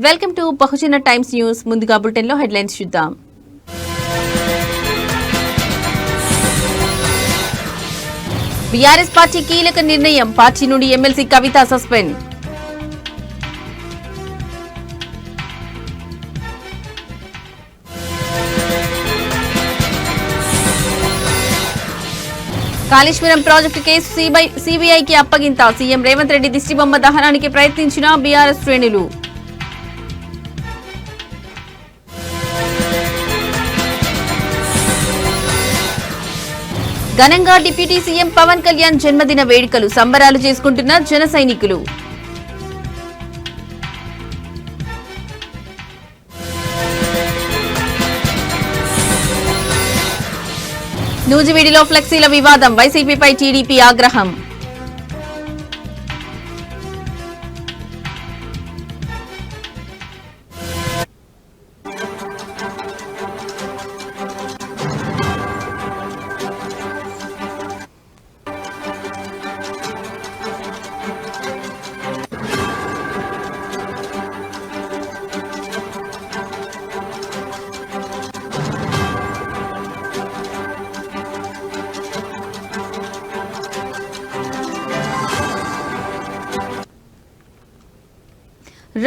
Welcome to Bahujan times news. ముందుగా bulletin లో headlines చూద్దాం. బీఆర్ఎస్ పార్టీ కీలక నిర్ణయం, పార్టీ నుండి ఎమ్మెల్సీ కవిత సస్పెండ్. కాళేశ్వరం ప్రాజెక్టు కేసు సిబిఐకి అప్పగింత, సీఎం రేవంత్ రెడ్డి దిష్టిబొమ్మ దహనానికి ప్రయత్నించిన బీఆర్ఎస్ శ్రేణులు. ఘనంగా డిప్యూటీ సీఎం పవన్ కళ్యాణ్ జన్మదిన వేడుకలు, సంబరాలు చేసుకుంటున్న జన సైనికులు. నూజివీడిలో ఫ్లెక్సీల వివాదం, వైసీపీపై టీడీపీ ఆగ్రహం.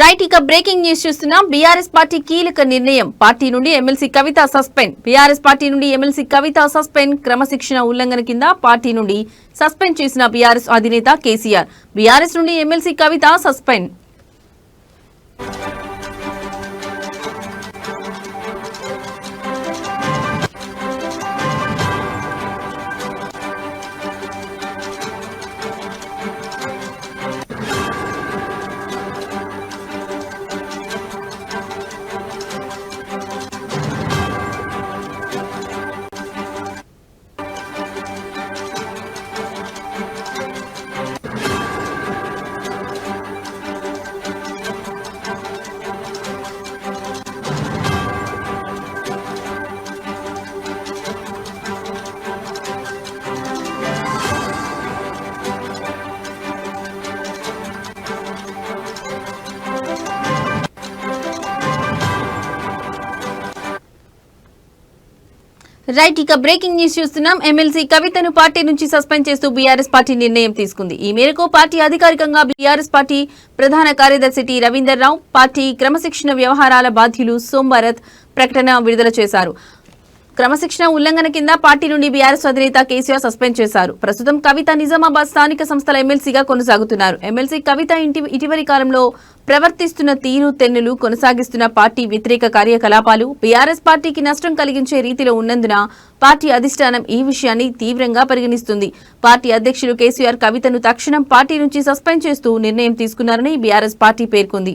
రైట్, ఇక బ్రేకింగ్ న్యూస్ చూస్తున్నాం. బీఆర్ఎస్ పార్టీ కీలక నిర్ణయం, పార్టీ నుండి ఎమ్మెల్సీ కవిత సస్పెండ్. బీఆర్ఎస్ పార్టీ నుండి ఎమ్మెల్సీ కవిత సస్పెండ్. క్రమశిక్షణ ఉల్లంఘన కింద పార్టీ నుండి సస్పెండ్ చేసిన బీఆర్ఎస్ అధినేత కేసీఆర్. బీఆర్ఎస్ నుండి ఎమ్మెల్సీ కవిత సస్పెండ్. రైట్, ఇక బ్రేకింగ్ న్యూస్ చూస్తున్నాం. ఎమ్మెల్సీ కవితను పార్టీ నుంచి సస్పెండ్ చేస్తూ బీఆర్ఎస్ పార్టీ నిర్ణయం తీసుకుంది. ఈ మేరకు పార్టీ అధికారికంగా బీఆర్ఎస్ పార్టీ ప్రధాన కార్యదర్శి టి రవీందర్ రావు, పార్టీ క్రమశిక్షణ వ్యవహారాల బాధ్యులు సోమవారత్ ప్రకటన విడుదల చేశారు. క్రమశిక్షణ ఉల్లంఘన కింద పార్టీ నుండి బీఆర్ఎస్ అధినేత కేసీఆర్ సస్పెండ్ చేశారు. ప్రస్తుతం కవిత నిజామాబాద్ స్థానిక సంస్థల ఎమ్మెల్సీగా కొనసాగుతున్నారు. ఎమ్మెల్సీ కవిత ఇటీవలి కాలంలో ప్రవర్తిస్తున్న తీరు తెన్నులు, కొనసాగిస్తున్న పార్టీ వ్యతిరేక కార్యకలాపాలు బీఆర్ఎస్ పార్టీకి నష్టం కలిగించే రీతిలో ఉన్నందున పార్టీ అధిష్టానం ఈ విషయాన్ని తీవ్రంగా పరిగణిస్తుంది. పార్టీ అధ్యక్షులు కేసీఆర్ కవితను తక్షణం పార్టీ నుంచి సస్పెండ్ చేస్తూ నిర్ణయం తీసుకున్నారని బీఆర్ఎస్ పార్టీ పేర్కొంది.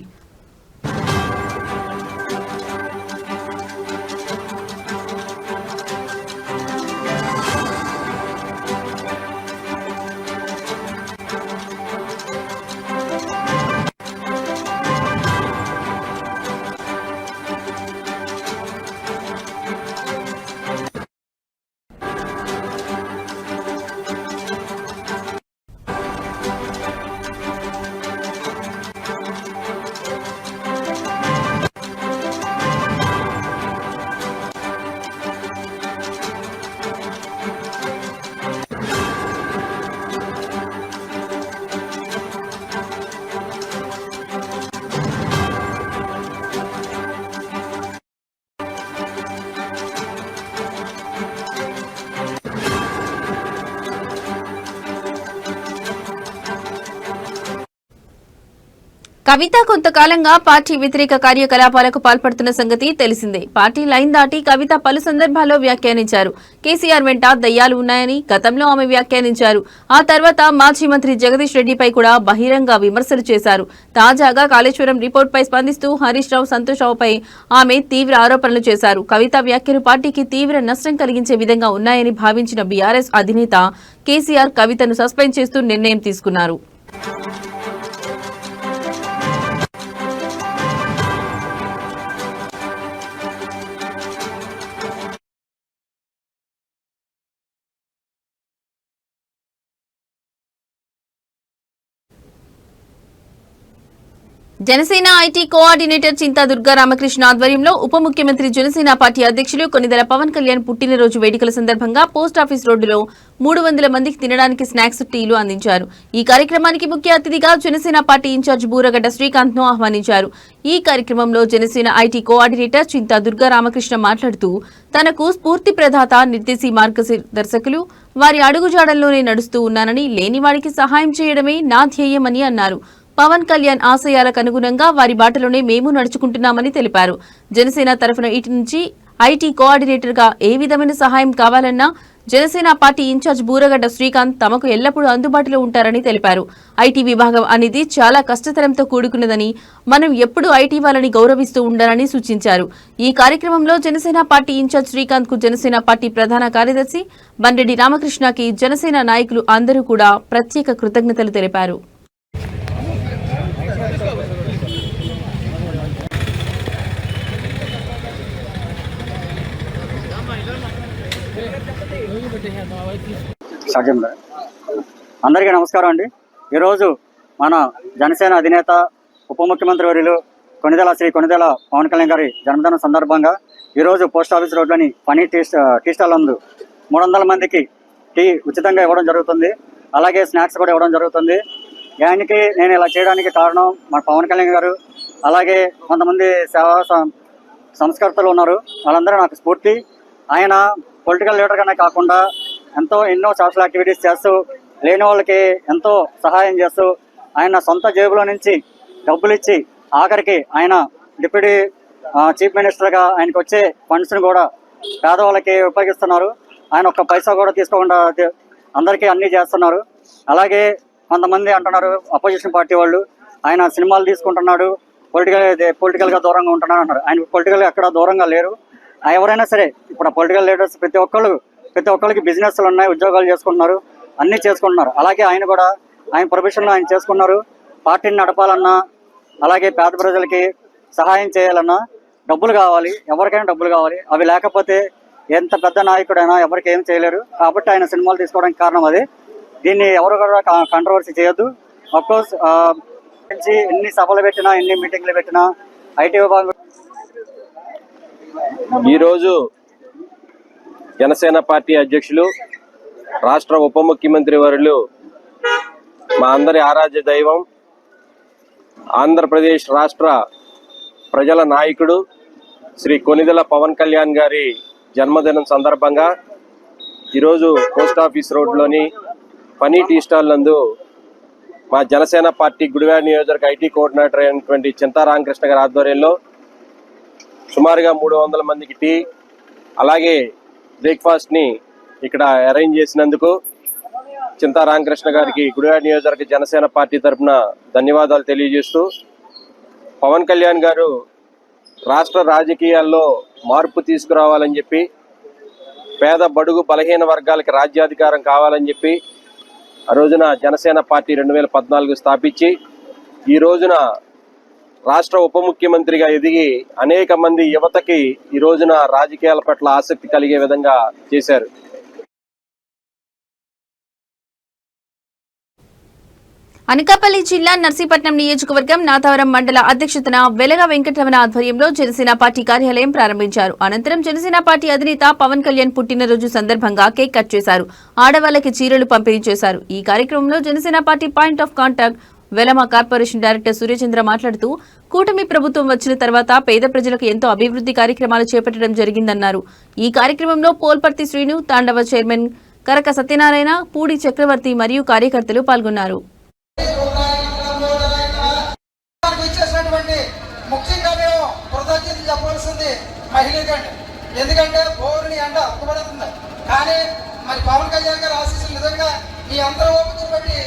కవిత కొంతకాలంగా పార్టీ వ్యతిరేక కార్యకలాపాలకు పాల్పడుతున్న సంగతి తెలిసిందే. పార్టీ లైన్ దాటి కవిత పలు సందర్భాల్లో వ్యాఖ్యానించారు. కేసీఆర్ వెంట దయ్యాలు ఉన్నాయని గతంలో ఆమె వ్యాఖ్యానించారు. ఆ తర్వాత మాజీ మంత్రి జగదీష్ రెడ్డిపై కూడా బహిరంగ విమర్శలు చేశారు. తాజాగా కాళేశ్వరం రిపోర్టుపై స్పందిస్తూ హరీష్ రావు, సంతోష్ రావుపై ఆమె తీవ్ర ఆరోపణలు చేశారు. కవిత వ్యాఖ్యలు పార్టీకి తీవ్ర నష్టం కలిగించే విధంగా ఉన్నాయని భావించిన బీఆర్ఎస్ అధినేత కేసీఆర్ కవితను సస్పెండ్ చేస్తూ నిర్ణయం తీసుకున్నారు. జనసేన ఐటీ కోఆర్డినేటర్ చింతా దుర్గా రామకృష్ణ ఆధ్వర్యంలో ఉప ముఖ్యమంత్రి జనసేన పార్టీ అధ్యక్షులు కొనిదెల పవన్ కళ్యాణ్ పుట్టినరోజు వేడుకల సందర్భంగా పోస్టాఫీస్ రోడ్డులో 300 మందికి తినడానికి స్నాక్స్ టీలు అందించారు. ఈ కార్యక్రమానికి ముఖ్య అతిథిగా జనసేన పార్టీ ఇన్ఛార్జ్ బూరగడ్డ శ్రీకాంత్ ను ఆహ్వానించారు. ఈ కార్యక్రమంలో జనసేన ఐటీ కోఆర్డినేటర్ చింతా దుర్గా రామకృష్ణ మాట్లాడుతూ తనకు స్ఫూర్తి ప్రదాత నిర్దేశీ మార్గదర్శకులు వారి అడుగుజాడల్లోనే నడుస్తూ ఉన్నానని, లేనివాడికి సహాయం చేయడమే నా ధ్యేయమని అన్నారు. పవన్ కళ్యాణ్ ఆశయాలకు అనుగుణంగా వారి బాటలోనే మేము నడుచుకుంటున్నామని తెలిపారు. జనసేన తరఫున ఇటు నుంచి ఐటీ కోఆర్డినేటర్ గా ఏ విధమైన సహాయం కావాలన్నా జనసేన పార్టీ ఇన్ఛార్జ్ బూరగడ్డ శ్రీకాంత్ తమకు ఎల్లప్పుడూ అందుబాటులో ఉంటారని తెలిపారు. ఐటీ విభాగం అనేది చాలా కష్టతరంతో కూడుకున్నదని, మనం ఎప్పుడూ ఐటీ వాళ్ళని గౌరవిస్తూ ఉండాలని సూచించారు. ఈ కార్యక్రమంలో జనసేన పార్టీ ఇన్ఛార్జ్ శ్రీకాంత్ కు జనసేన పార్టీ ప్రధాన కార్యదర్శి బండెడి రామకృష్ణకి జనసేన నాయకులు అందరూ కూడా ప్రత్యేక కృతజ్ఞతలు తెలిపారు. అందరికీ నమస్కారం అండి. ఈరోజు మన జనసేన అధినేత ఉప ముఖ్యమంత్రి వర్యులు శ్రీ కొనిదెల పవన్ కళ్యాణ్ గారి జన్మదినం సందర్భంగా ఈరోజు పోస్ట్ ఆఫీస్ రోడ్లోని పనీ టీ స్టాల్ నందు 300 మందికి టీ ఉచితంగా ఇవ్వడం జరుగుతుంది. అలాగే స్నాక్స్ కూడా ఇవ్వడం జరుగుతుంది. ఆయనకి నేను ఇలా చేయడానికి కారణం మన పవన్ కళ్యాణ్ గారు, అలాగే కొంతమంది సేవా సంస్కర్తలు ఉన్నారు. వాళ్ళందరూ నాకు స్ఫూర్తి. ఆయన పొలిటికల్ లీడర్గానే కాకుండా ఎన్నో సోషల్ యాక్టివిటీస్ చేస్తూ లేని వాళ్ళకి ఎంతో సహాయం చేస్తూ ఆయన సొంత జేబులో నుంచి డబ్బులు ఇచ్చి ఆఖరికి ఆయన డిప్యూటీ చీఫ్ మినిస్టర్గా ఆయనకు వచ్చే ఫండ్స్ని కూడా పేదవాళ్ళకి ఉపయోగిస్తున్నారు. ఆయన ఒక్క పైసా కూడా తీసుకోకుండా అందరికీ అన్నీ చేస్తున్నారు. అలాగే కొంతమంది అంటున్నారు అపోజిషన్ పార్టీ వాళ్ళు ఆయన సినిమాలు తీసుకుంటున్నాడు, పొలిటికల్గా దూరంగా ఉంటున్నాడు అంటారు. ఆయన పొలిటికల్గా ఎక్కడ దూరంగా లేరు. ఎవరైనా సరే ఇప్పుడు పొలిటికల్ లీడర్స్ ప్రతి ఒక్కరికి బిజినెస్లు ఉన్నాయి, ఉద్యోగాలు చేసుకుంటున్నారు, అన్నీ చేసుకుంటున్నారు. అలాగే ఆయన కూడా ఆయన ప్రొఫెషన్లో ఆయన చేసుకున్నారు. పార్టీని నడపాలన్నా, అలాగే పేద ప్రజలకి సహాయం చేయాలన్నా డబ్బులు కావాలి, ఎవరికైనా డబ్బులు కావాలి. అవి లేకపోతే ఎంత పెద్ద నాయకుడైనా ఎవరికి ఏం చేయలేరు. కాబట్టి ఆయన సినిమాలు తీసుకోవడానికి కారణం అది. దీన్ని ఎవరు కూడా కాంట్రవర్సీ చేయొద్దు. అఫ్కోర్స్ ఎన్ని సభలు పెట్టినా, ఎన్ని మీటింగ్లు పెట్టినా ఐటీ విభాగం ఈరోజు జనసేన పార్టీ అధ్యక్షులు, రాష్ట్ర ఉప ముఖ్యమంత్రి వర్యులు, మా అందరి ఆరాధ్య దైవం, ఆంధ్రప్రదేశ్ రాష్ట్ర ప్రజల నాయకుడు శ్రీ కొనిదెల పవన్ కళ్యాణ్ గారి జన్మదినం సందర్భంగా ఈరోజు పోస్ట్ ఆఫీస్ రోడ్లోని పనీ టీ స్టాల్ నందు మా జనసేన పార్టీ గుడివాడ నియోజకవర్గ ఐటీ కోఆర్డినేటర్ అయినటువంటి చింతా రామకృష్ణ గారి ఆధ్వర్యంలో సుమారుగా 300 మందికి టీ, అలాగే బ్రేక్ఫాస్ట్ని ఇక్కడ అరేంజ్ చేసినందుకు చింతా రామకృష్ణ గారికి గుడివాడ నియోజకవర్గ జనసేన పార్టీ తరఫున ధన్యవాదాలు తెలియజేస్తూ, పవన్ కళ్యాణ్ గారు రాష్ట్ర రాజకీయాల్లో మార్పు తీసుకురావాలని చెప్పి, పేద బడుగు బలహీన వర్గాలకి రాజ్యాధికారం కావాలని చెప్పి ఆ రోజున జనసేన పార్టీ 2014 స్థాపించి ఈ రోజున రాష్ట్ర ఉప ముఖ్యమంత్రిగా ఎదిగి అనేక మంది యువతకి ఈ రోజున రాజకీయాల పట్ల ఆసక్తి కలిగే విధంగా చేశారు. అనకాపల్లి జిల్లా నర్సీపట్నం నియోజకవర్గం నాథవరం మండల అధ్యక్షతన వెలగ వెంకటరమణ ఆధ్వర్యంలో జనసేన పార్టీ కార్యాలయం ప్రారంభించారు. అనంతరం జనసేన పార్టీ అధినేత పవన్ కళ్యాణ్ పుట్టినరోజు సందర్భంగా కేక్ కట్ చేశారు. ఆడవాళ్లకి చీరలు పంపిణీ చేశారు. ఈ కార్యక్రమంలో Janasena party point of contact Velama corporation director Suryachandra మాట్లాడుతూ, కూటమి ప్రభుత్వం వచ్చిన తర్వాత పేద ప్రజలకు ఎంతో అభివృద్ధి కార్యక్రమాలు చేపట్టడం జరిగిందన్నారు. ఈ కార్యక్రమంలో పోల్పర్తి శ్రీను, తాండవ చైర్మన్ కరక సత్యనారాయణ, పూడి చక్రవర్తి మరియు కార్యకర్తలు పాల్గొన్నారు. ఎందుకంటే బోరుని ఎండ అక్కబడుతుంది, కానీ మరి పవన్ కళ్యాణ్ గారు ఆశీస్సులు నిజంగా ఈ అందరూ ఓపికను బట్టి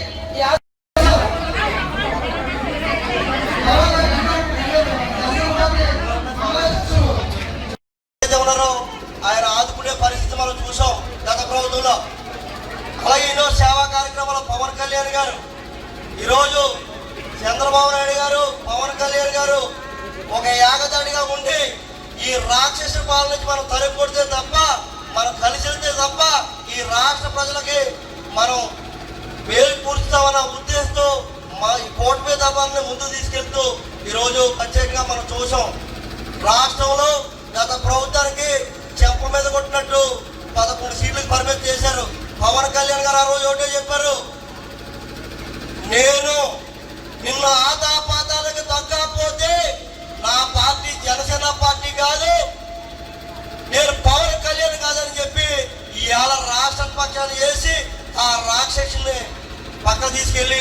ఆయన ఆదుకునే పరిస్థితి మనం చూసాం గత ప్రభుత్వంలో. అలాగే ఎన్నో సేవా కార్యక్రమాలు పవన్ కళ్యాణ్ గారు, ఈరోజు చంద్రబాబు నాయుడు గారు, పవన్ కళ్యాణ్ గారు ఒక యాగదాడిగా ఉండి ఈ రాక్షస పాలన నుంచి మనం తరిపొడితే తప్ప, మనం కలిసి వెళ్తే తప్ప ఈ రాష్ట్ర ప్రజలకి మనం మేలు పూర్చుతామన్న ఉద్దేశంతో మా ఈ కూటమి దళాన్ని ముందుకు తీసుకెళ్తూ ఈరోజు ప్రత్యేకంగా మనం చూసాం. రాష్ట్రంలో గత ప్రభుత్వానికి చెంప మీద కొట్టినట్టు 11 సీట్లకు పరిమితి చేశారు. పవన్ కళ్యాణ్ గారు ఆ రోజు ఒకటే చెప్పారు, నేను నిన్న ఆదాపాతాలకు తగ్గకపోతే నా పార్టీ జనసేన పార్టీ కాదు, నేను పవన్ కళ్యాణ్ కాదని చెప్పి ఇవాళ రాష్ట్ర పక్షాలు చేసి ఆ రాక్షసుని పక్క తీసుకెళ్లి.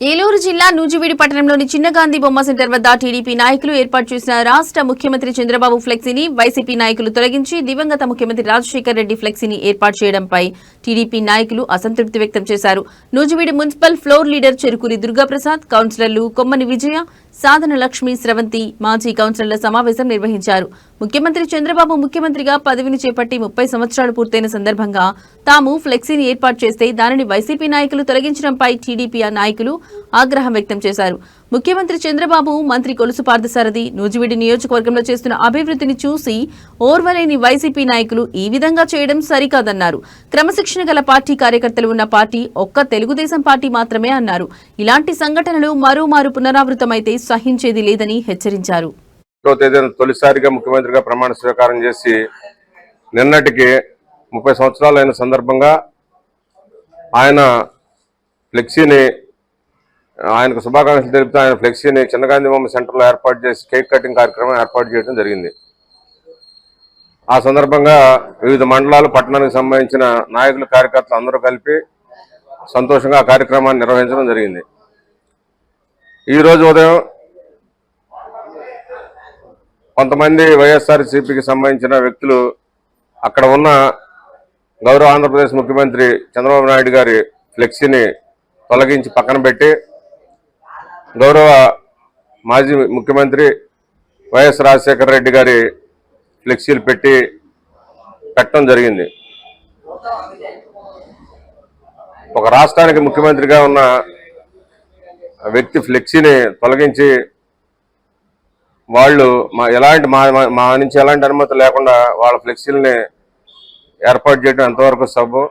ఏలూరు జిల్లా నూజివీడు పట్టణంలోని చిన్న గాంధీ బొమ్మ సెంటర్ వద్ద టీడీపీ నాయకులు ఏర్పాటు చేసిన రాష్ట్ర ముఖ్యమంత్రి చంద్రబాబు ఫ్లెక్సీని వైసీపీ నాయకులు తొలగించి దివంగత ముఖ్యమంత్రి రాజశేఖర్ రెడ్డి ఫ్లెక్సీని ఏర్పాటు చేయడంపై టీడీపీ నాయకులు అసంతృప్తి వ్యక్తం చేశారు. Nuzvid municipal floor leader Cherukuri Durgaprasad, కౌన్సిలర్లు కొమ్మని విజయ, సాధన లక్ష్మి, స్రవంతి, మాజీ కౌన్సిలర్ల సమావేశం నిర్వహించారు. ముఖ్యమంత్రి చంద్రబాబు ముఖ్యమంత్రిగా పదవిని చేపట్టి 30 సంవత్సరాలు పూర్తయిన సందర్భంగా తాము ఫ్లెక్సీని ఏర్పాటు చేస్తే దానిని వైసీపీ నాయకులు తొలగించడంపై టీడీపీ నాయకులు ఆగ్రహం వ్యక్తం చేశారు. ముఖ్యమంత్రి చంద్రబాబు, మంత్రి కొలుసు పార్థసారథి నూజివీడు నియోజకవర్గంలో చేస్తున్న అభివృద్ధిని చూసి ఓర్వలేని వైసీపీ నాయకులు ఈ విధంగా చేయడం సరికాదన్నారు. క్రమశిక్షణ గల పార్టీ కార్యకర్తలు ఉన్న పార్టీ ఒక్క తెలుగుదేశం పార్టీ మాత్రమే అన్నారు. ఇలాంటి సంఘటనలు మరోమారు పునరావృతమైతే సహించేది లేదని హెచ్చరించారు. తొలిసారిగా ముఖ్యమంత్రిగా ప్రమాణ స్వీకారం చేసి నిన్నటికి 30 సంవత్సరాలు అయిన సందర్భంగా ఆయన ఫ్లెక్సీని, ఆయనకు శుభాకాంక్షలు తెలుపుతూ ఆయన ఫ్లెక్సీని చిన్న గాంధీ బొమ్మ సెంటర్లో ఏర్పాటు చేసి కేక్ కటింగ్ కార్యక్రమం ఏర్పాటు చేయడం జరిగింది. ఆ సందర్భంగా వివిధ మండలాలు, పట్టణానికి సంబంధించిన నాయకులు, కార్యకర్తలు అందరూ కలిపి సంతోషంగా ఆ కార్యక్రమాన్ని నిర్వహించడం జరిగింది. ఈరోజు ఉదయం కొంతమంది వైఎస్ఆర్సీపీకి సంబంధించిన వ్యక్తులు అక్కడ ఉన్న గౌరవ ఆంధ్రప్రదేశ్ ముఖ్యమంత్రి చంద్రబాబు నాయుడు గారి ఫ్లెక్సీని తొలగించి పక్కన పెట్టి గౌరవ మాజీ ముఖ్యమంత్రి వైఎస్ రాజశేఖర రెడ్డి గారి ఫ్లెక్సీలు పెట్టడం జరిగింది. ఒక రాష్ట్రానికి ముఖ్యమంత్రిగా ఉన్న వ్యక్తి ఫ్లెక్సీని తొలగించి వాళ్ళు మా నుంచి ఎలాంటి అనుమతి లేకుండా వాళ్ళ ఫ్లెక్సీలని ఏర్పాటు చేయడం ఎంతవరకు సబబు?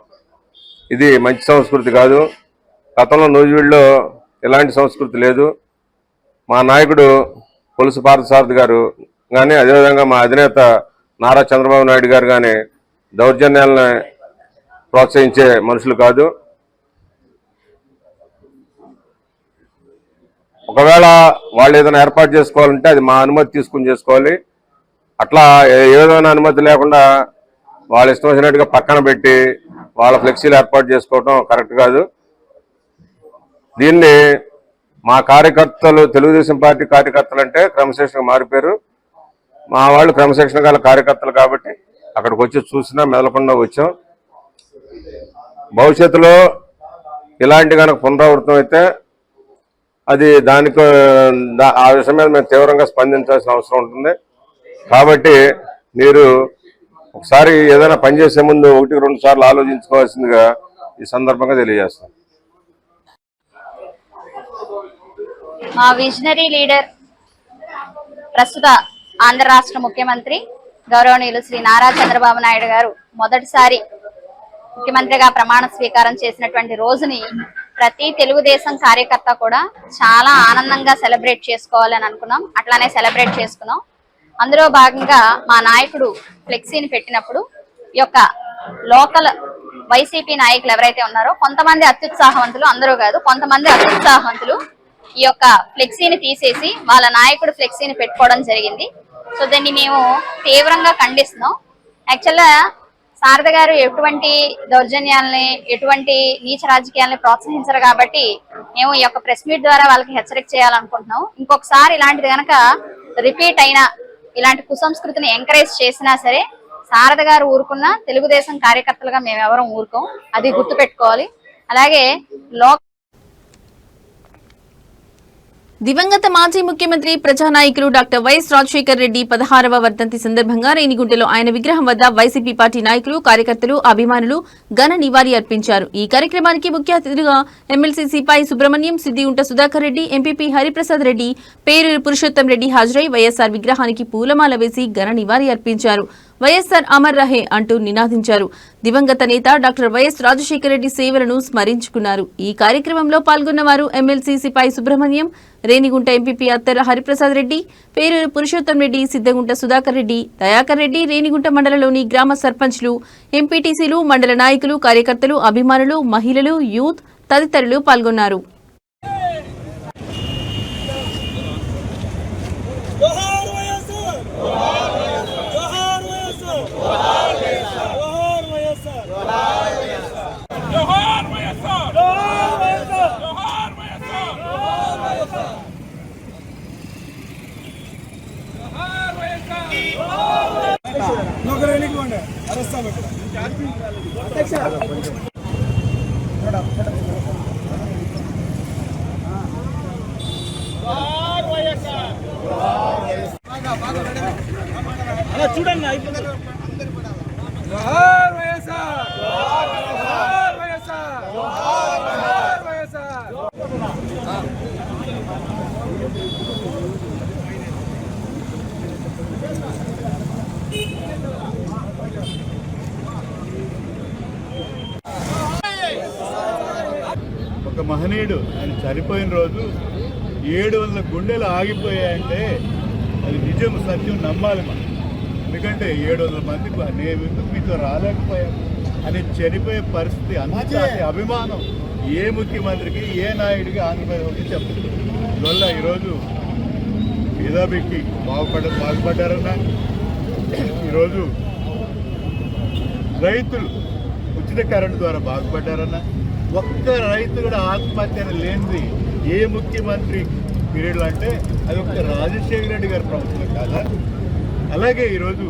ఇది మంచి సంస్కృతి కాదు. గతంలో నూజివీడులో ఎలాంటి సంస్కృతి లేదు. మా నాయకుడు కొలుసు పార్థసారథి గారు కానీ, అదేవిధంగా మా అధినేత నారా చంద్రబాబు నాయుడు గారు కానీ దౌర్జన్యాలను ప్రోత్సహించే మనుషులు కాదు. ఒకవేళ వాళ్ళు ఏదైనా ఏర్పాటు చేసుకోవాలంటే అది మా అనుమతి తీసుకుని చేసుకోవాలి. అట్లా ఏ విధమైన అనుమతి లేకుండా వాళ్ళ ఇష్టం వచ్చినట్టుగా పక్కన పెట్టి వాళ్ళ ఫ్లెక్సీలు ఏర్పాటు చేసుకోవడం కరెక్ట్ కాదు. దీన్ని మా కార్యకర్తలు, తెలుగుదేశం పార్టీ కార్యకర్తలు అంటే క్రమశిక్షణ మారిపోయారు. మా వాళ్ళు క్రమశిక్షణ గల కార్యకర్తలు కాబట్టి అక్కడికి వచ్చి చూసినా మెదలకుండా వచ్చాం. భవిష్యత్తులో ఇలాంటి కనుక పునరావృతం అయితే అది ఆ విషయం మీద మేము తీవ్రంగా స్పందించాల్సిన అవసరం ఉంటుంది. కాబట్టి మీరు ఒకసారి ఏదైనా పనిచేసే ముందు 1-2 సార్లు ఆలోచించుకోవాల్సిందిగా ఈ సందర్భంగా తెలియజేస్తాం. మా విజనరీ లీడర్, ప్రస్తుత ఆంధ్ర రాష్ట్ర ముఖ్యమంత్రి గౌరవనీయులు శ్రీ నారా చంద్రబాబు నాయుడు గారు మొదటిసారి ముఖ్యమంత్రిగా ప్రమాణ స్వీకారం చేసినటువంటి రోజుని ప్రతి తెలుగుదేశం కార్యకర్త కూడా చాలా ఆనందంగా సెలబ్రేట్ చేసుకోవాలని అనుకున్నాం. అట్లానే సెలబ్రేట్ చేసుకున్నాం. అందులో భాగంగా మా నాయకుడు ఫ్లెక్సీని పెట్టినప్పుడు ఈ యొక్క లోకల్ వైసీపీ నాయకులు ఎవరైతే ఉన్నారో కొంతమంది అత్యుత్సాహవంతులు, అందరూ కాదు కొంతమంది అత్యుత్సాహవంతులు ఈ యొక్క ఫ్లెక్సీని తీసేసి వాళ్ళ నాయకుడు ఫ్లెక్సీని పెట్టుకోవడం జరిగింది. సో దీన్ని మేము తీవ్రంగా ఖండిస్తున్నాం. యాక్చువల్గా శారద గారు ఎటువంటి దౌర్జన్యాలని, ఎటువంటి నీచ రాజకీయాలని ప్రోత్సహించరు కాబట్టి మేము ఈ యొక్క ప్రెస్ మీట్ ద్వారా వాళ్ళకి హెచ్చరిక చేయాలనుకుంటున్నాం. ఇంకొకసారి ఇలాంటిది కనుక రిపీట్ అయినా, ఇలాంటి కుసంస్కృతిని ఎంకరేజ్ చేసినా సరే శారద గారు ఊరుకున్న తెలుగుదేశం కార్యకర్తలుగా మేము ఎవరం ఊరుకోం, అది గుర్తుపెట్టుకోవాలి. అలాగే దివంగత మాజీ ముఖ్యమంత్రి ప్రజానాయకులు డాక్టర్ వైఎస్ రాజశేఖర్ రెడ్డి 16వ వర్ధంతి సందర్భంగా రేణిగుంటలో ఆయన విగ్రహం వద్ద వైసీపీ పార్టీ నాయకులు, కార్యకర్తలు, అభిమానులు ఘన నివాళి అర్పించారు. ఈ కార్యక్రమానికి ముఖ్య అతిథులుగా ఎమ్మెల్సీ సిపాయి సుబ్రహ్మణ్యం, సిద్దిగుంట సుధాకర్ రెడ్డి, ఎంపీపీ హరిప్రసాద్ రెడ్డి, పేరూరు పురుషోత్తం రెడ్డి హాజరై వైఎస్ఆర్ విగ్రహానికి పూలమాల వేసి ఘన నివాళి అర్పించారు. వైఎస్ఆర్ అమర్ రహే అంటూ నినాదించారు. దివంగత నేత డాక్టర్ వైఎస్ రాజశేఖర రెడ్డి సేవలను స్మరించుకున్నారు. ఈ కార్యక్రమంలో పాల్గొన్న వారు ఎమ్మెల్సీ సిపాయి సుబ్రహ్మణ్యం, రేణిగుంట ఎంపీపీ అత్తెర హరిప్రసాద్ రెడ్డి, పేరూరు పురుషోత్తం రెడ్డి, సిద్దగుంట సుధాకర్ రెడ్డి, దయాకర్ రెడ్డి, రేణిగుంట మండలంలోని గ్రామ సర్పంచ్లు, ఎంపీటీసీలు, మండల నాయకులు, కార్యకర్తలు, అభిమానులు, మహిళలు, యూత్ తదితరులు పాల్గొన్నారు. చూడండి ఒక మహనీయుడు ఆయన చనిపోయిన రోజు 700 గుండెలు ఆగిపోయాయంటే అది నిజం, సత్యం నమ్మాలి మనం. ఎందుకంటే 700 మందికి నేను ఎందుకు మీతో రాలేకపోయాను అని చనిపోయే పరిస్థితి, అంత అభిమానం ఏ ముఖ్యమంత్రికి ఏ నాయుడికి ఆంధ్రప్రదేశ్కి చెప్పదు. అందువల్ల ఈరోజు పేదబిక్కి బాగుపడ్డారన్నా, ఈరోజు రైతులు ఉచిత కరెంటు ద్వారా బాగుపడ్డారన్నా, ఒక్క రైతు కూడా ఆత్మహత్య లేనిది ఏ ముఖ్యమంత్రి పీరియడ్లో అంటే అది ఒక్క రాజశేఖర రెడ్డి గారి ప్రభుత్వం కాదా. అలాగే ఈరోజు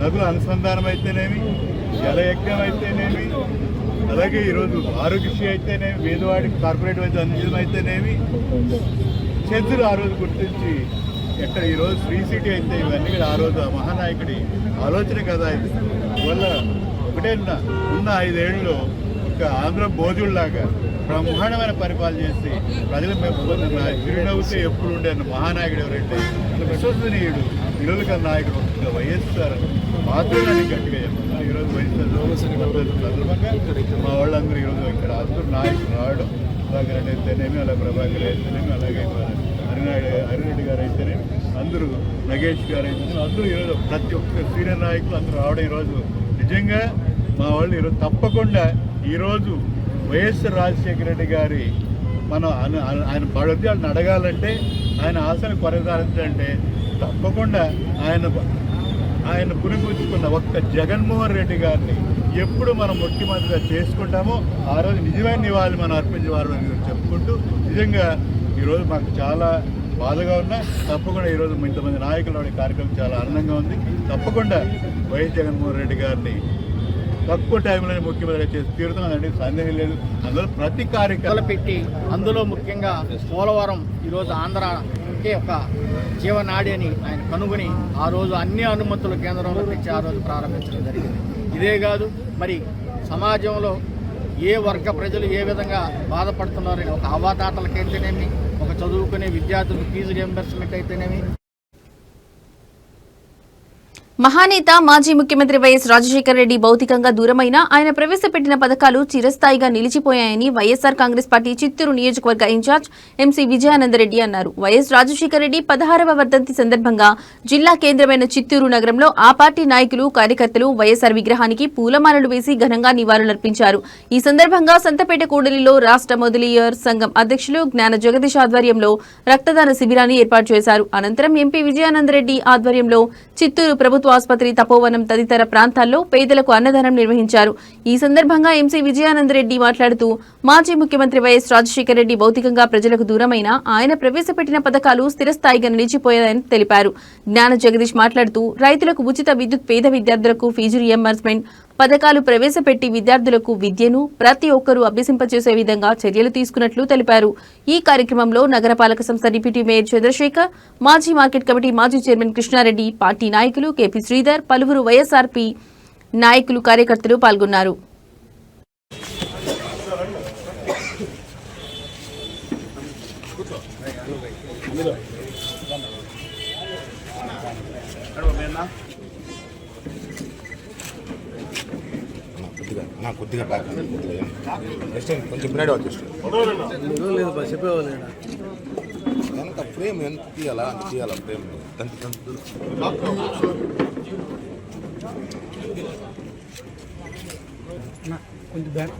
నదుల అనుసంధానం అయితేనేమి, జలయజ్ఞం అయితేనేమి, అలాగే ఈరోజు ఆరోగ్యశ్రీ అయితేనేమి, పేదవాడికి కార్పొరేట్ వైద్యం అందించడం అయితేనేమి, చంద్రులు ఆ రోజు గుర్తించి ఎక్కడ ఈరోజు శ్రీ సిటీ అయితే ఇవన్నీ కూడా ఆ రోజు ఆ మహానాయకుడి ఆలోచన కదా. ఇది అందువల్ల ఒకటే ఉన్న 5 ఏళ్ళలో ఒక ఆంధ్ర భోజుల్లాగా బ్రహ్మాండమైన పరిపాలన చేసి ప్రజలు చిరునవ్వుతే ఎప్పుడు ఉండే మహానాయకుడు ఎవరంటే విశ్వసనీయుడు, విలువల నాయకుడు ఒక వైఎస్ఆర్ మాత్రమే గట్టిగా చెప్తున్నారు. ఈరోజు వైఎస్ఆర్ సందర్భంగా మా వాళ్ళందరూ ఈరోజు ఇక్కడ అందరూ నాయకులు రావడం, సుధాకర్ రెడ్డి అయితేనేమి, అలాగే ప్రభాకర్ అయితేనేమి, అలాగే హరిరెడ్డి గారు అయితేనేమి, అందరూ నగేష్ గారు అయితేనేమి, అందరూ ఈరోజు ప్రతి ఒక్క సీనియర్ నాయకులు అందరూ రావడం ఈరోజు నిజంగా మా వాళ్ళు ఈరోజు తప్పకుండా ఈరోజు వైఎస్ రాజశేఖర రెడ్డి గారి మనం ఆయన పడద్యాలను అడగాలంటే, ఆయన ఆశను కొనసాగించాలంటే తప్పకుండా ఆయన పురిపుచ్చుకున్న ఒక్క జగన్మోహన్ రెడ్డి గారిని ఎప్పుడు మనం ముఖ్యమంత్రిగా చేసుకుంటామో ఆ రోజు నిజమైన నివాళి మనం అర్పించేవారు చెప్పుకుంటూ, నిజంగా ఈరోజు మాకు చాలా బాధగా ఉన్నా తప్పకుండా ఈరోజు ఇంతమంది నాయకులు కార్యక్రమం చాలా ఆనందంగా ఉంది. తప్పకుండా వైఎస్ జగన్మోహన్ రెడ్డి గారిని తక్కువ టైంలోనే ముఖ్యమంత్రి చేసి తీరుతున్నదండి, సందేహం లేదు. అందులో ప్రతి కార్యక్రమం పెట్టి అందులో ముఖ్యంగా పోలవరం ఈరోజు ఆంధ్రకే ఒక జీవనాడి అని ఆయన కనుగొని ఆ రోజు అన్ని అనుమతులు కేంద్రంలో తెచ్చి ఆ రోజు ప్రారంభించడం జరిగింది. ఇదే కాదు, మరి సమాజంలో ఏ వర్గ ప్రజలు ఏ విధంగా బాధపడుతున్నారని ఒక అవాతాతలకైతేనేమి, ఒక చదువుకునే విద్యార్థులకు ఫీజు రియంబర్స్మెంట్ అయితేనేమి. మహానేత మాజీ ముఖ్యమంత్రి వైఎస్ రాజశేఖర రెడ్డి భౌతికంగా దూరమైన ఆయన ప్రవేశపెట్టిన పథకాలు చిరస్థాయిగా నిలిచిపోయాయని వైఎస్ఆర్ కాంగ్రెస్ పార్టీ చిత్తూరు నియోజకవర్గ ఇన్ఛార్జ్ ఎంసీ విజయానందరెడ్డి అన్నారు. వైఎస్ రాజశేఖర రెడ్డి 16వ వర్ధంతి సందర్భంగా జిల్లా కేంద్రమైన చిత్తూరు నగరంలో ఆ పార్టీ నాయకులు, కార్యకర్తలు వైఎస్ఆర్ విగ్రహానికి పూలమాలలు వేసి ఘనంగా నివాళులర్పించారు. ఈ సందర్భంగా సంతపేట కూడలిలో రాష్ట్ర మొదలియర్ సంఘం అధ్యక్షులు జ్ఞాన జగదీష్ ఆధ్వర్యంలో రక్తదాన శిబిరాన్ని ఏర్పాటు చేశారు. అనంతరం ఎంపీ విజయానందరెడ్డి ఆధ్వర్యంలో చిత్తూరు ప్రభుత్వ ఆసుపత్రి, తపోవనం తదితర ప్రాంతాల్లో పేదలకు అన్నదానం నిర్వహించారు. ఈ సందర్భంగా ఎంసీ విజయానందరెడ్డి మాట్లాడుతూ మాజీ ముఖ్యమంత్రి వైఎస్ రాజశేఖర రెడ్డి భౌతికంగా ప్రజలకు దూరమైన ఆయన ప్రవేశపెట్టిన పథకాలు స్థిరస్థాయిగా నిలిచిపోయాయని తెలిపారు. జ్ఞాన జగదీష్ మాట్లాడుతూ రైతులకు ఉచిత విద్యుత్, పేద విద్యార్థులకు ఫీజు రియంబర్స్మెంట్ పథకాలు ప్రవేశపెట్టి విద్యార్థులకు విద్యను ప్రతి ఒక్కరూ అభ్యసింపచేసే విధంగా చర్యలు తీసుకున్నట్లు తెలిపారు. ఈ కార్యక్రమంలో నగరపాలక సంస్థ డిప్యూటీ మేయర్ చంద్రశేఖర్, మాజీ మార్కెట్ కమిటీ మాజీ చైర్మన్ కృష్ణారెడ్డి, పార్టీ నాయకులు కేపీ శ్రీధర్, పలువురు వైఎస్ఆర్పీ నాయకులు, కార్యకర్తలు పాల్గొన్నారు. నాకు కొద్దిగా బ్యాక్ నెక్స్ట్ కొంచెం బ్రైడ్ వచ్చేసి ఎంత ఫ్రేమ్ ఎంత తీయాలా అంత తీయాలా ఫ్రేమ్ తంతి కొంచెం బ్యాక్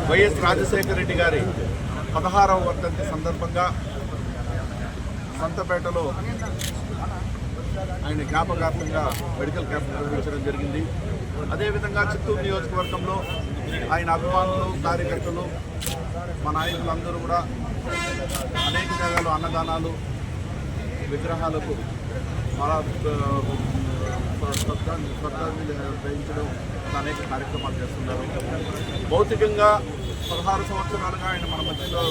వైఎస్ రాజశేఖర రెడ్డి గారి 16వ వర్ధంతి సందర్భంగా సంతపేటలో ఆయన జ్ఞాపకార్థంగా మెడికల్ క్యాంప్ నిర్వహించడం జరిగింది. అదేవిధంగా చిత్తూరు నియోజకవర్గంలో ఆయన అభిమానులు, కార్యకర్తలు, మా నాయకులందరూ కూడా అనేక జాగాలు అన్నదానాలు, విగ్రహాలకు శ్రద్ధాంజలి గ్రహించడం, అనేక కార్యక్రమాలు చేస్తున్నారు. భౌతికంగా 16 సంవత్సరాలుగా ఆయన మన మధ్యలో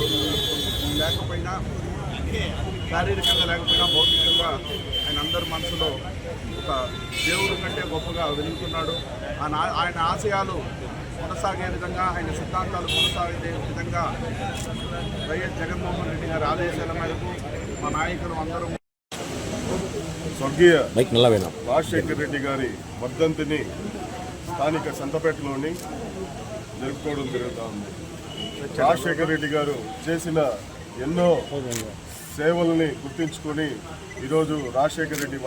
లేకపోయినా, శారీరకంగా లేకపోయినా భౌతికంగా ఆయన అందరి మనసులో ఒక దేవుడి కంటే గొప్పగా వెలుగుతున్నాడు. ఆయన ఆశయాలు కొనసాగే విధంగా, ఆయన సిద్ధాంతాలు కొనసాగే విధంగా వైఎస్ జగన్మోహన్ రెడ్డి గారి ఆదేశాల మేరకు మా నాయకులు అందరూ స్వర్గీయ రాజశేఖర రెడ్డి గారి వర్ధంతిని స్థానిక సంతపేటలోని జరుపుకోవడం జరుగుతూ ఉంది. రాజశేఖర రెడ్డి గారు చేసిన ఎన్నో సేవలని గుర్తించుకొని ఈరోజు రాజశేఖర రెడ్డి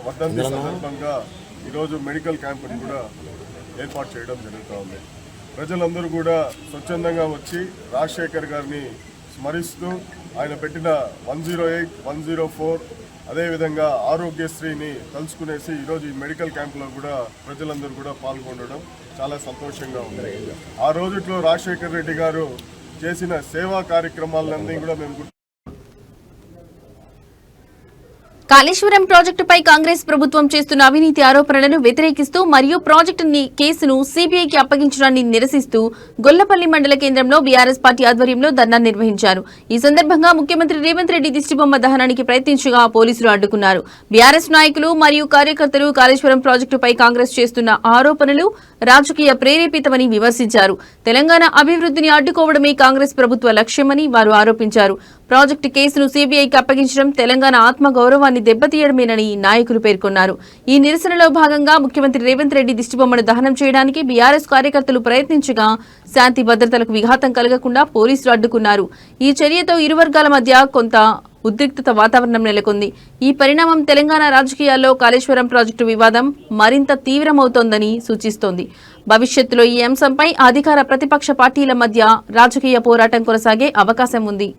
వర్ధంతి సందర్భంగా ఈరోజు మెడికల్ క్యాంపుని కూడా ఏర్పాటు చేయడం జరుగుతూ ఉంది. ప్రజలందరూ కూడా స్వచ్ఛందంగా వచ్చి రాజశేఖర్ గారిని స్మరిస్తూ ఆయన పెట్టిన 108, 104 అదేవిధంగా ఆరోగ్యశ్రీని తలుచుకునేసి ఈరోజు ఈ మెడికల్ క్యాంపులో కూడా ప్రజలందరూ కూడా పాల్గొనడం చాలా సంతోషంగా ఉంది. ఆ రోజుట్లో రాజశేఖర రెడ్డి గారు చేసిన సేవా కార్యక్రమాలన్నీ కూడా మేము కాళేశ్వరం ప్రాజెక్టుపై కాంగ్రెస్ ప్రభుత్వం చేస్తున్న అవినీతి ఆరోపణలను వ్యతిరేకిస్తూ మరియు ప్రాజెక్టు కేసును సీబీఐకి అప్పగించడాన్ని నిరసిస్తూ గొల్లపల్లి మండల కేంద్రంలో బీఆర్ఎస్ పార్టీ ఆధ్వర్యంలో ధర్నా నిర్వహించారు. ఈ సందర్భంగా ముఖ్యమంత్రి రేవంత్ రెడ్డి దిష్టిబొమ్మ దహనానికి ప్రయత్నించగా పోలీసులు అడ్డుకున్నారు. బీఆర్ఎస్ నాయకులు మరియు కార్యకర్తలు కాళేశ్వరం ప్రాజెక్టుపై కాంగ్రెస్ చేస్తున్న ఆరోపణలు రాజకీయ ప్రేరేపితమని విమర్శించారు. తెలంగాణ అభివృద్ధిని అడ్డుకోవడమే కాంగ్రెస్ ప్రభుత్వ లక్ష్యమని వారు ఆరోపించారు. ప్రాజెక్టు కేసును సీబీఐకి అప్పగించడం తెలంగాణ ఆత్మగౌరవాన్ని దెబ్బతీయడమేనని నాయకులు పేర్కొన్నారు. ఈ నిరసనలో భాగంగా ముఖ్యమంత్రి రేవంత్ రెడ్డి దిష్టిబొమ్మను దహనం చేయడానికి బీఆర్ఎస్ కార్యకర్తలు ప్రయత్నించగా శాంతి భద్రతలకు విఘాతం కలగకుండా పోలీసులు అడ్డుకున్నారు. ఈ చర్యతో ఇరు వర్గాల మధ్య కొంత ఉద్రిక్తత వాతావరణం నెలకొంది. ఈ పరిణామం తెలంగాణ రాజకీయాల్లో కాళేశ్వరం ప్రాజెక్టు వివాదం మరింత తీవ్రమవుతోందని సూచిస్తోంది. భవిష్యత్తులో ఈ అంశంపై అధికార ప్రతిపక్ష పార్టీల మధ్య రాజకీయ పోరాటం కొనసాగే అవకాశం ఉంది.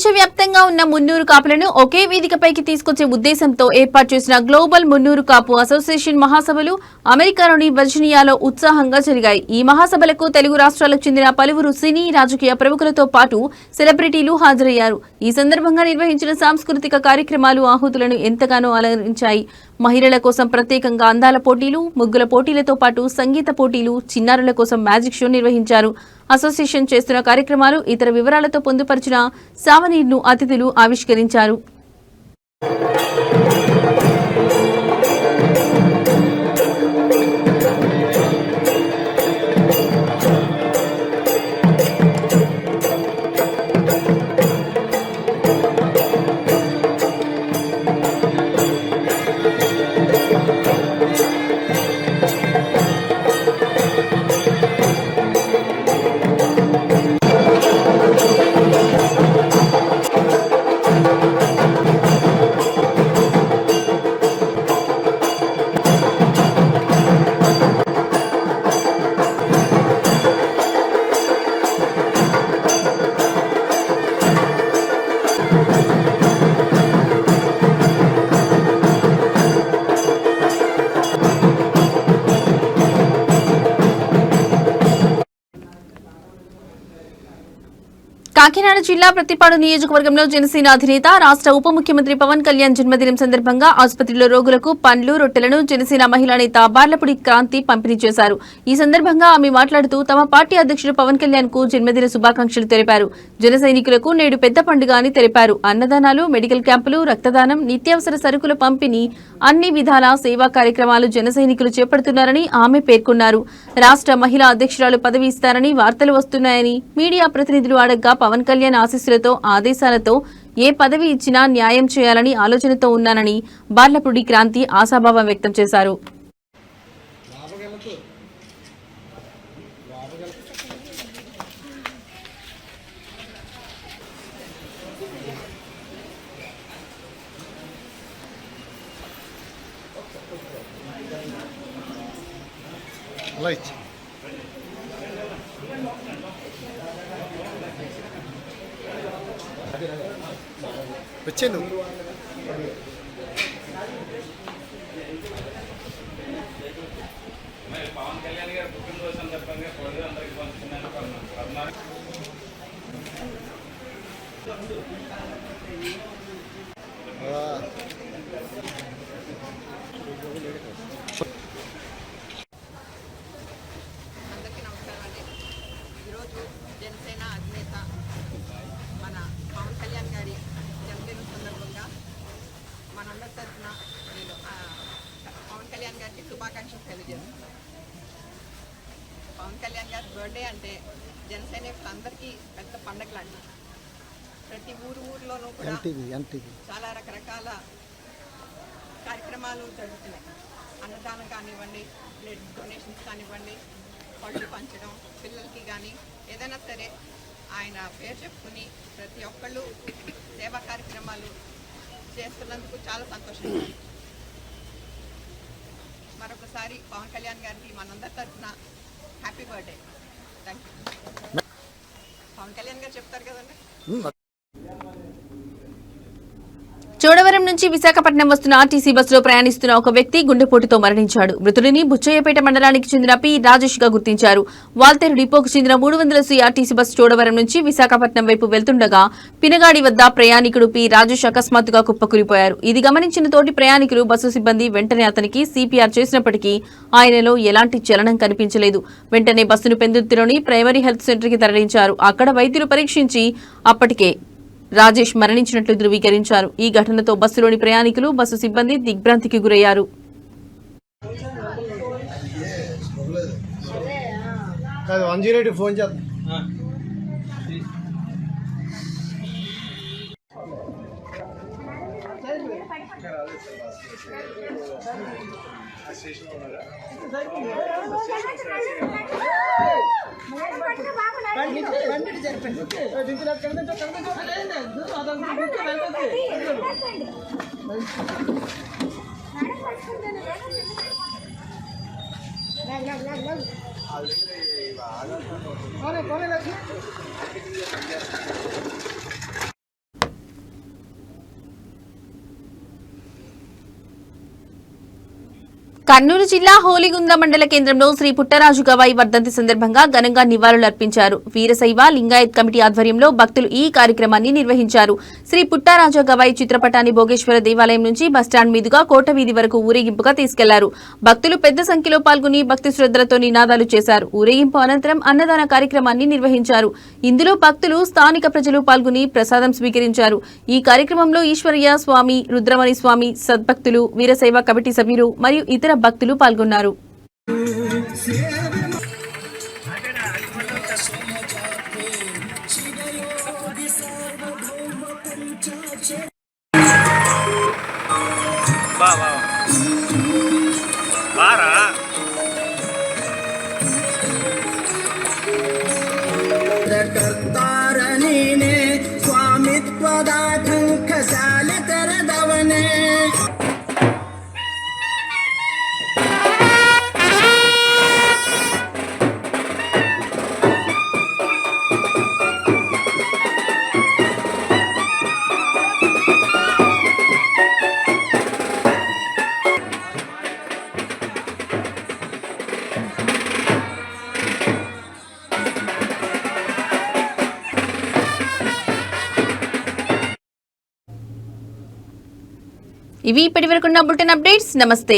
ప్రపంచవ్యాప్తంగా ఉన్న మున్నూరు కాపులను ఒకే వేదికపైకి తీసుకొచ్చే ఉద్దేశంతో ఏర్పాటు చేసిన గ్లోబల్ మున్నూరు కాపు అసోసియేషన్ మహాసభలు అమెరికాలోని వర్జీనియాలో ఉత్సాహంగా జరిగాయి. ఈ మహాసభలకు తెలుగు రాష్ట్రాలకు చెందిన పలువురు సినీ రాజకీయ ప్రముఖులతో పాటు సెలబ్రిటీలు హాజరయ్యారు. ఈ సందర్భంగా నిర్వహించిన సాంస్కృతిక కార్యక్రమాలు ఆహుతులను ఎంతగానో అలరించాయి. మహిళల కోసం ప్రత్యేకంగా అందాల పోటీలు, ముగ్గుల పోటీలతో పాటు సంగీత పోటీలు, చిన్నారుల కోసం మ్యాజిక్ షో నిర్వహించారు. అసోసియేషన్ చేస్తున్న కార్యక్రమాలు, ఇతర వివరాలతో పొందుపరిచిన సావనీర్ను అతిథులు ఆవిష్కరించారు. కాకినాడ జిల్లా ప్రతిపాడు నియోజకవర్గంలో జనసేన అధినేత రాష్ట్ర ఉప ముఖ్యమంత్రి పవన్ కళ్యాణ్ జన్మదినం సందర్భంగా ఆసుపత్రిలో రోగులకు పండ్లు, రొట్టెలను జనసేన మహిళా నేత బార్లపూడి క్రాంతి పంపిణీ చేశారు. ఈ సందర్భంగా ఆమె మాట్లాడుతూ తమ పార్టీ అధ్యక్షుడు పవన్ కళ్యాణ్ కు జన్మదిన శుభాకాంక్షలు తెలిపారు. జన సైనికులకు నేడు పెద్ద పండుగ అని తెలిపారు. అన్నదానాలు, మెడికల్ క్యాంపులు, రక్తదానం, నిత్యావసర సరుకుల పంపిణీ, అన్ని విధాల సేవా కార్యక్రమాలు జన సైనికులు చేపడుతున్నారని ఆమె పేర్కొన్నారు. రాష్ట్ర మహిళా అధ్యక్షురాలు పదవి ఇస్తారని వార్తలు వస్తున్నాయని మీడియా ప్రతినిధులు అడగ్గా పవన్ కళ్యాణ్ ఆశీస్సులతో, ఆదేశాలతో ఏ పదవి ఇచ్చినా న్యాయం చేయాలని ఆలోచనతో ఉన్నానని బార్లపూడి క్రాంతి ఆశాభావం వ్యక్తం చేశారు. వచ్చాను పవన్ కళ్యాణ్ గారు పుట్టినరోజు సందర్భంగా పొడి అందరికి పంచుకున్నాను. అందరికీ నమస్కారం అండి. ఈరోజు జనసేన అధినేత మన పవన్ కళ్యాణ్ గారి జన్మదినం సందర్భంగా మనందరి తరఫున నేను పవన్ కళ్యాణ్ గారికి శుభాకాంక్షలు తెలియజేస్తున్నాను. పవన్ కళ్యాణ్ గారి బర్త్డే అంటే జనసైనికులందరికీ పెద్ద పండగ లాంటిది. ప్రతి ఊర్లోనూ కూడా చాలా రకరకాల కార్యక్రమాలు జరుగుతున్నాయి. అన్నదానం కానివ్వండి, బ్లడ్ డొనేషన్స్ కానివ్వండి, పళ్ళు పంచడం, పిల్లలకి కానీ ఏదైనా సరే ఆయన పేరు చెప్పుకుని ప్రతి ఒక్కళ్ళు సేవా కార్యక్రమాలు చేస్తున్నందుకు చాలా సంతోషంగా. మరొకసారి పవన్ కళ్యాణ్ గారికి మనందరి తరఫున happy birthday. Thank you. Pawan Kalyan garu చెప్తారు కదండి. చోడవరం నుంచి విశాఖపట్నం వస్తున్న ఆర్టీసీ బస్సులో ప్రయాణిస్తున్న ఒక వ్యక్తి గుండెపోటుతో మరణించాడు. మృతుడిని బుచ్చయ్యపేట మండలానికి చెందిన పి రాజేష్ గా గుర్తించారు. వాల్తేరు డిపోకు చెందిన 300 ఆర్టీసీ బస్సు చోడవరం నుంచి విశాఖపట్నం వైపు వెళ్తుండగా పినగాడి వద్ద ప్రయాణికుడు పి రాజేష్ అకస్మాత్తుగా కుప్పకూలిపోయారు. ఇది గమనించిన తోటి ప్రయాణికులు, బస్సు సిబ్బంది వెంటనే అతనికి సిపిఆర్ చేసినప్పటికీ ఆయనలో ఎలాంటి చలనం కనిపించలేదు. వెంటనే బస్సును పెందుర్తిలోని ప్రైమరీ హెల్త్ సెంటర్ కి తరలించారు. అక్కడ వైద్యులు పరీక్షించి అప్పటికే రాజేష్ మరణించినట్లు ధృవీకరించారు. ఈ ఘటనతో బస్సులోని ప్రయాణికులు, బస్సు సిబ్బంది దిగ్భ్రాంతికి గురయ్యారు. ఫోన్ చేద్దాం. కర్నూలు జిల్లా హోలిగుంద మండల కేంద్రంలో శ్రీ పుట్టరాజు గవాయి వర్ధంతి సందర్భంగా ఘనంగా నివాళులర్పించారు. వీరశైవ లింగాయత్ కమిటీ ఆధ్వర్యంలో భక్తులు ఈ కార్యక్రమాన్ని నిర్వహించారు. శ్రీ పుట్టరాజు గవాయి చిత్రపటాన్ని భోగేశ్వర దేవాలయం నుంచి బస్టాండ్ మీదుగా కోట వీధి వరకు ఊరేగింపుగా తీసుకెళ్లారు. భక్తులు పెద్ద సంఖ్యలో పాల్గొని భక్తి శ్రద్ధలతో నినాదాలు చేశారు. ఊరేగింపు అనంతరం అన్నదాన కార్యక్రమాన్ని నిర్వహించారు. ఇందులో భక్తులు, స్థానిక ప్రజలు పాల్గొని ప్రసాదం స్వీకరించారు. ఈ కార్యక్రమంలో ఈశ్వరయ్య స్వామి, రుద్రమణి స్వామి, సద్భక్తులు, వీరశైవ కమిటీ సభ్యులు మరియు ఇతర భక్తులు పాల్గొన్నారు. ఇవి ఇప్పటివరకున్న బులెటిన్ అప్డేట్స్. నమస్తే.